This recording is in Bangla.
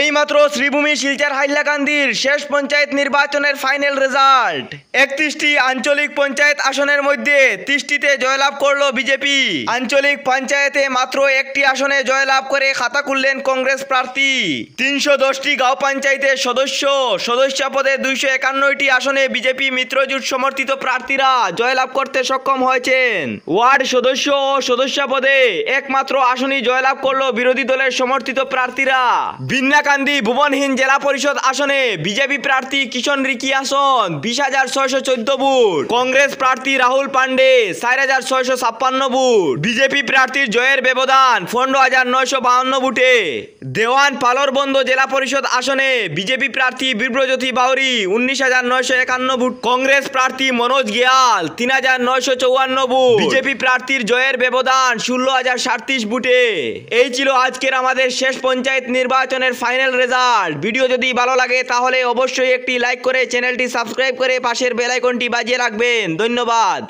এইমাত্র শ্রীভূমি শিলচর হাইলাকান্দির শেষ পঞ্চায়েত নির্বাচনের ফাইনাল রেজাল্ট। 31টি আঞ্চলিক পঞ্চায়েত আসনের মধ্যে 30টিতে জয়লাভ করলো বিজেপি। আঞ্চলিক পঞ্চায়েতে মাত্র একটি আসনে জয়লাভ করে খাতা খুললেন কংগ্রেস প্রার্থী। 310টি গাঁও পঞ্চায়েতের সদস্য পদে 251টি আসনে বিজেপি মিত্রজোট সমর্থিত প্রার্থীরা জয়লাভ করতে সক্ষম হয়েছেন। ওয়ার্ড সদস্য ও সদস্য পদে একমাত্র আসনই জয়লাভ করলো বিরোধী দলের সমর্থিত প্রার্থীরা। বিন্নাকান্দি ভুবনহীন জেলা পরিষদ আসনে বিজেপি প্রার্থী কিষণ রিকি আসন 20,614 ভোট, কংগ্রেস প্রার্থী রাহুল পান্ডে 4,656 ভোট, বিজেপি প্রার্থীর জয়ের ব্যবধান 15,952 ভোটে। দেওয়ান পালরবন্দ জেলা পরিষদ আসনে বিজেপি প্রার্থী বিপ্রজ্যোতি বাউরি 19,951 ভোট, কংগ্রেস প্রার্থী মনোজ গিয়াল 3,954 ভোট, বিজেপি প্রার্থীর জয়ের ব্যবধান 16,037 ভোটে। এই ছিল আজকের আমাদের শেষ পঞ্চায়েত নির্বাচনের ফাইনাল রেজাল্ট। ভিডিও যদি ভালো লাগে তাহলে অবশ্যই একটি লাইক করে চ্যানেলটি সাবস্ক্রাইব করে পাশের বেল আইকনটি বাজিয়ে রাখবেন। ধন্যবাদ।